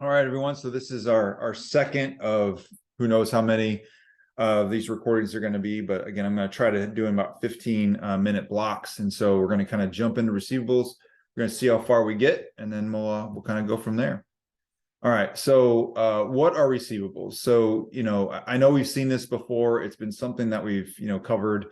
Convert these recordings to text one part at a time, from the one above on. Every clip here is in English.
All right, everyone. So this is our second of who knows how many of these recordings are going to be. But again, I'm going to try to do in about 15-minute blocks. And so we're going to kind of jump into receivables. We're going to see how far we get, and then we'll kind of go from there. All right. So what are receivables? So, I know we've seen this before. It's been something that we've, covered,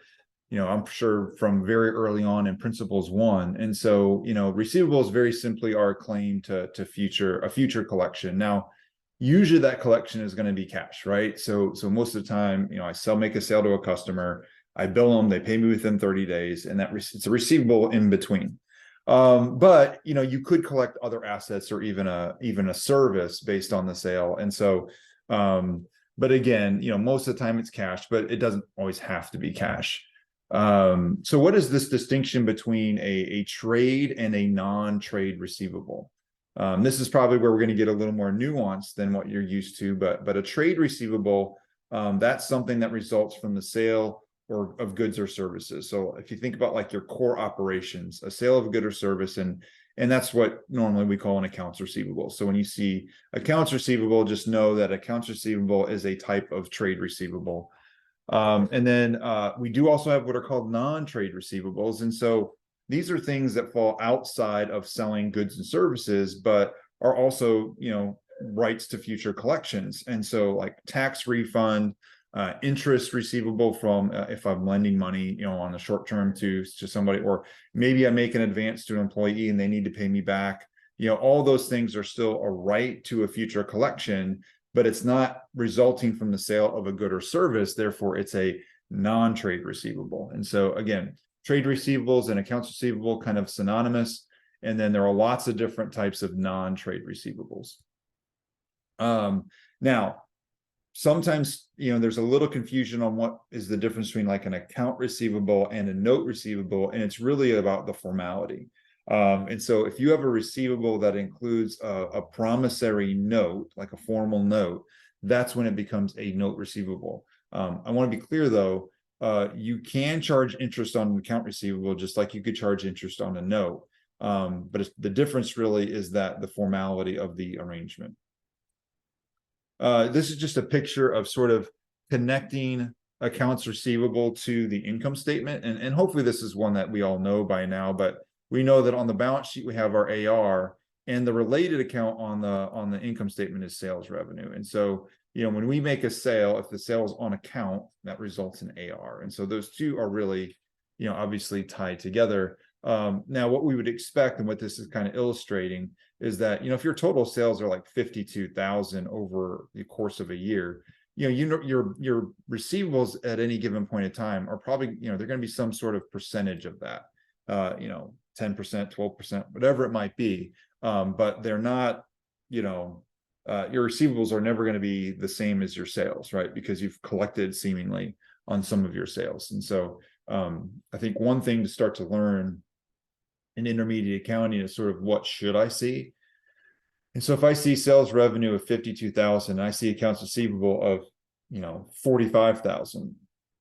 I'm sure from very early on in Principles 1. And so, receivables very simply are a claim to a future collection. Now, usually that collection is going to be cash, right? So most of the time, I make a sale to a customer, I bill them, they pay me within 30 days, and it's a receivable in between. But you could collect other assets or even a service based on the sale. And so, but again, most of the time it's cash, but it doesn't always have to be cash. So what is this distinction between a trade and a non-trade receivable? This is probably where we're going to get a little more nuanced than what you're used to, but a trade receivable, that's something that results from the sale or of goods or services. So if you think about like your core operations, a sale of a good or service, and that's what normally we call an accounts receivable. So when you see accounts receivable, just know that accounts receivable is a type of trade receivable. And then we do also have what are called non-trade receivables. And so these are things that fall outside of selling goods and services, but are also, rights to future collections. And so like tax refund, interest receivable from if I'm lending money, on the short term to somebody, or maybe I make an advance to an employee and they need to pay me back. All those things are still a right to a future collection, but it's not resulting from the sale of a good or service. Therefore, it's a non-trade receivable. And so again, trade receivables and accounts receivable kind of synonymous. And then there are lots of different types of non-trade receivables. Now, sometimes, there's a little confusion on what is the difference between like an account receivable and a note receivable. And it's really about the formality. And so if you have a receivable that includes a promissory note, like a formal note, that's when it becomes a note receivable. I want to be clear though, you can charge interest on an account receivable just like you could charge interest on a note. But the difference really is that the formality of the arrangement. This is just a picture of sort of connecting accounts receivable to the income statement. And hopefully this is one that we all know by now, but we know that on the balance sheet, we have our AR, and the related account on the income statement is sales revenue. And so, when we make a sale, if the sale is on account, that results in AR. And so those two are really, obviously tied together. Now, what we would expect, and what this is kind of illustrating, is that, if your total sales are like 52,000 over the course of a year, your receivables at any given point in time are probably, they're going to be some sort of percentage of that, 10%, 12%, whatever it might be. But they're not, your receivables are never going to be the same as your sales, right? Because you've collected seemingly on some of your sales. And so I think one thing to start to learn in intermediate accounting is sort of what should I see? And so if I see sales revenue of 52,000, I see accounts receivable of, 45,000,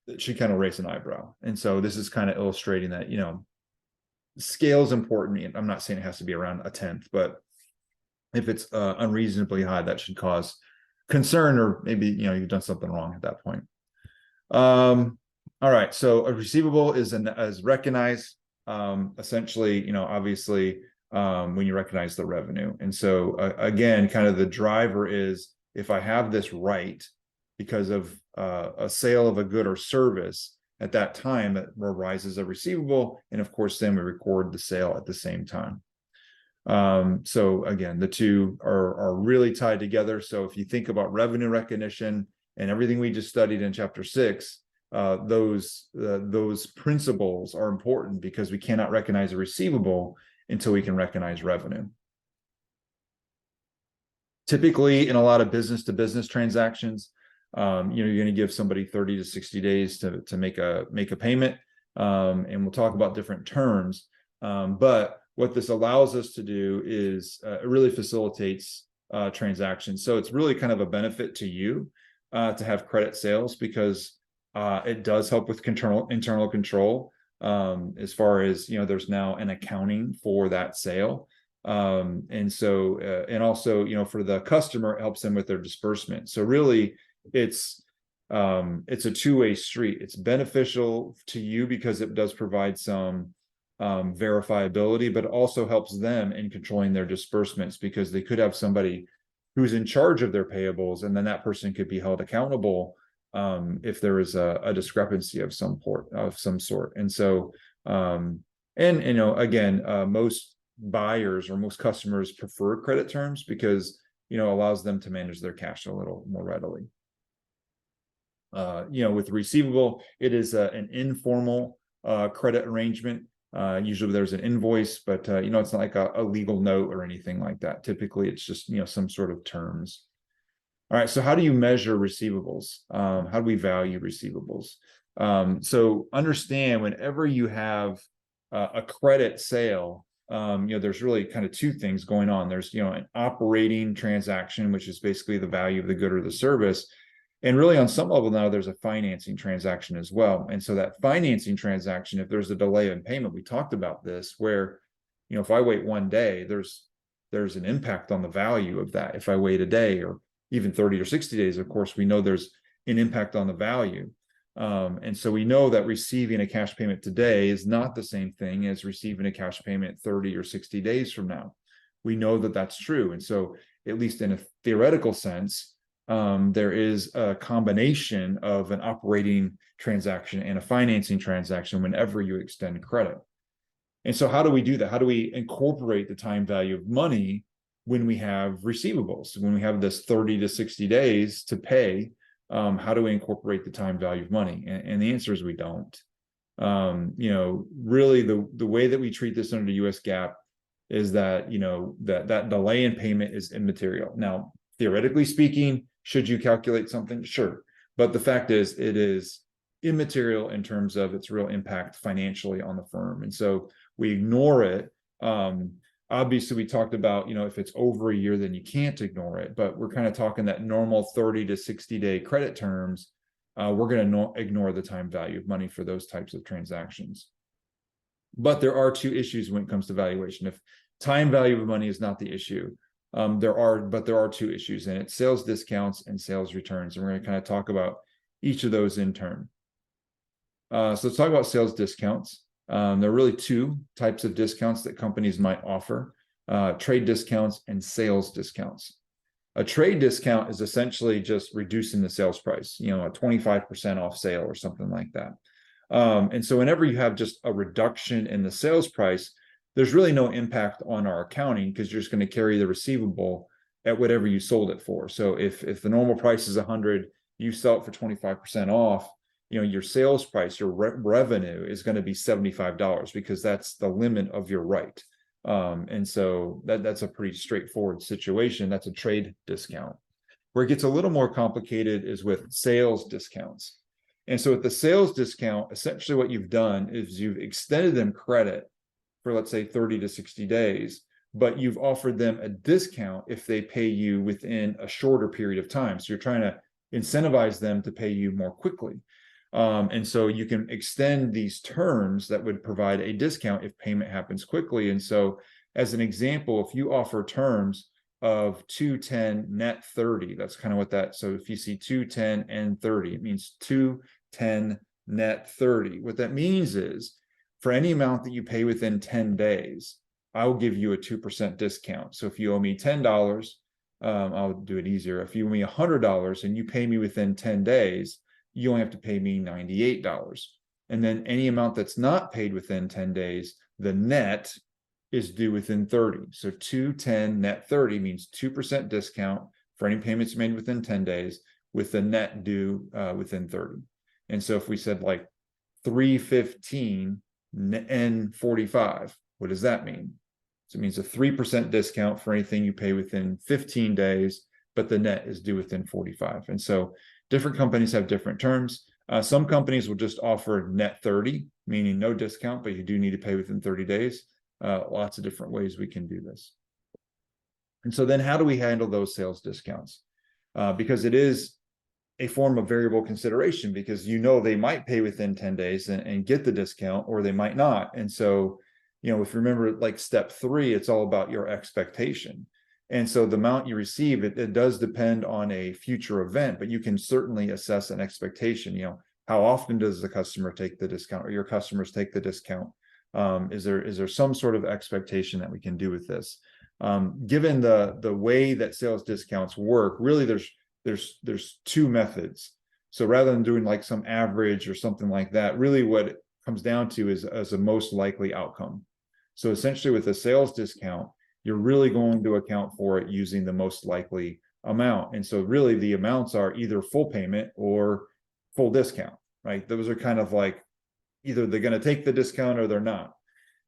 it should kind of raise an eyebrow. And so this is kind of illustrating that, scale is important. I'm not saying it has to be around a tenth, but if it's unreasonably high, that should cause concern, or maybe, you've done something wrong at that point. All right. So a receivable is recognized, essentially, obviously, when you recognize the revenue. And so again, kind of the driver is, if I have this right because of a sale of a good or service, at that time it arises a receivable. And of course, then we record the sale at the same time. So again, the two are really tied together. So if you think about revenue recognition and everything we just studied in chapter 6, those principles are important, because we cannot recognize a receivable until we can recognize revenue. Typically, in a lot of business-to-business transactions, you're going to give somebody 30 to 60 days to make a payment, and we'll talk about different terms. But what this allows us to do is it really facilitates transactions. So it's really kind of a benefit to you to have credit sales, because it does help with internal control, as far as, there's now an accounting for that sale. And also, for the customer, it helps them with their disbursement. So really, it's a two-way street. It's beneficial to you because it does provide some verifiability, but also helps them in controlling their disbursements, because they could have somebody who's in charge of their payables, and then that person could be held accountable if there is a discrepancy of some sort. And so, again, most buyers or most customers prefer credit terms because allows them to manage their cash a little more readily. With receivable, it is an informal credit arrangement. Usually there's an invoice, but it's not like a legal note or anything like that. Typically, it's just some sort of terms. All right, so how do you measure receivables? How do we value receivables? So understand, whenever you have a credit sale, there's really kind of two things going on. There's an operating transaction, which is basically the value of the good or the service. And really, on some level now, there's a financing transaction as well. And so that financing transaction, if there's a delay in payment, we talked about this, where if I wait one day, there's an impact on the value of that. If I wait a day or even 30 or 60 days, of course, we know there's an impact on the value. And so we know that receiving a cash payment today is not the same thing as receiving a cash payment 30 or 60 days from now. We know that that's true. And so, at least in a theoretical sense, there is a combination of an operating transaction and a financing transaction whenever you extend credit. And so how do we do that? How do we incorporate the time value of money when we have receivables? When we have this 30 to 60 days to pay, how do we incorporate the time value of money? And the answer is we don't. Really, the way that we treat this under the US GAAP is that, that delay in payment is immaterial. Now, theoretically speaking, should you calculate something? Sure. But the fact is, it is immaterial in terms of its real impact financially on the firm. And so we ignore it. Obviously, we talked about, if it's over a year, then you can't ignore it. But we're kind of talking that normal 30 to 60 day credit terms. We're going to ignore the time value of money for those types of transactions. But there are two issues when it comes to valuation. If time value of money is not the issue, there are two issues in it: sales discounts and sales returns. And we're going to kind of talk about each of those in turn. So let's talk about sales discounts. There are really two types of discounts that companies might offer: trade discounts and sales discounts. A trade discount is essentially just reducing the sales price, a 25% off sale or something like that. And so whenever you have just a reduction in the sales price, there's really no impact on our accounting, because you're just going to carry the receivable at whatever you sold it for. So if the normal price is 100, you sell it for 25% off, your sales price, your revenue is going to be $75, because that's the limit of your right. And so that's a pretty straightforward situation. That's a trade discount. Where it gets a little more complicated is with sales discounts. And so with the sales discount, essentially what you've done is you've extended them credit for, let's say, 30 to 60 days, but you've offered them a discount if they pay you within a shorter period of time. So you're trying to incentivize them to pay you more quickly. And so you can extend these terms that would provide a discount if payment happens quickly. And so, as an example, if you offer terms of 210 net 30, that's kind of what that, so if you see 210 and 30, it means 210 net 30. What that means is, for any amount that you pay within 10 days, I will give you a 2% discount. So if you owe me $10, I'll do it easier. If you owe me $100 and you pay me within 10 days, you only have to pay me $98. And then any amount that's not paid within 10 days, the net is due within 30. So 210 net 30 means 2% discount for any payments made within 10 days, with the net due within 30. And so if we said like 315 N45, what does that mean? So it means a 3% discount for anything you pay within 15 days, but the net is due within 45. And so different companies have different terms. Some companies will just offer net 30, meaning no discount, but you do need to pay within 30 days. Lots of different ways we can do this. And so then how do we handle those sales discounts? Because it is a form of variable consideration, because they might pay within 10 days and get the discount, or they might not. And so, if you remember, like step 3, it's all about your expectation. And so the amount you receive, it does depend on a future event, but you can certainly assess an expectation. How often does the customer take the discount, or your customers take the discount? Is there some sort of expectation that we can do with this? Given the way that sales discounts work, really there's 2 methods. So rather than doing like some average or something like that, really what it comes down to is as a most likely outcome. So essentially with a sales discount, you're really going to account for it using the most likely amount. And so really the amounts are either full payment or full discount, right? Those are kind of like either they're going to take the discount or they're not.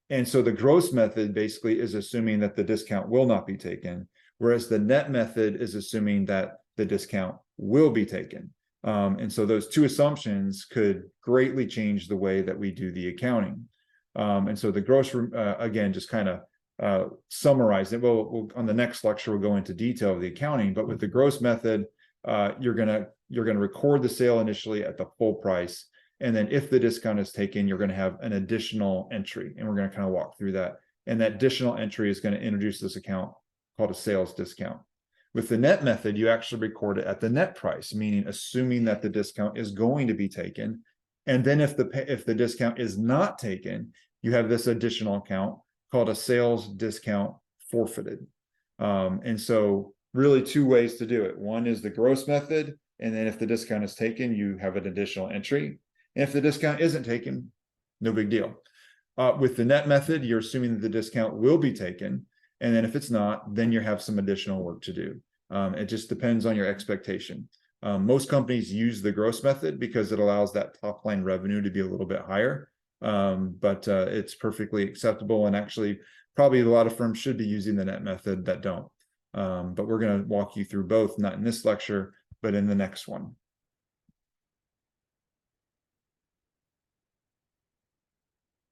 And so the gross method basically is assuming that the discount will not be taken, whereas the net method is assuming that the discount will be taken. And so those 2 assumptions could greatly change the way that we do the accounting. And so the gross, again, just kind of summarize it. We'll on the next lecture, we'll go into detail of the accounting, but with the gross method, you're gonna record the sale initially at the full price. And then if the discount is taken, you're going to have an additional entry, and we're going to kind of walk through that. And that additional entry is going to introduce this account called a sales discount. With the net method, you actually record it at the net price, meaning assuming that the discount is going to be taken. And then if the discount is not taken, you have this additional account called a sales discount forfeited. And so really 2 ways to do it. One is the gross method, and then if the discount is taken, you have an additional entry. And if the discount isn't taken, no big deal. With the net method, you're assuming that the discount will be taken. And then if it's not, then you have some additional work to do. It just depends on your expectation. Most companies use the gross method because it allows that top line revenue to be a little bit higher. But it's perfectly acceptable. And actually, probably a lot of firms should be using the net method that don't. But we're going to walk you through both, not in this lecture, but in the next one.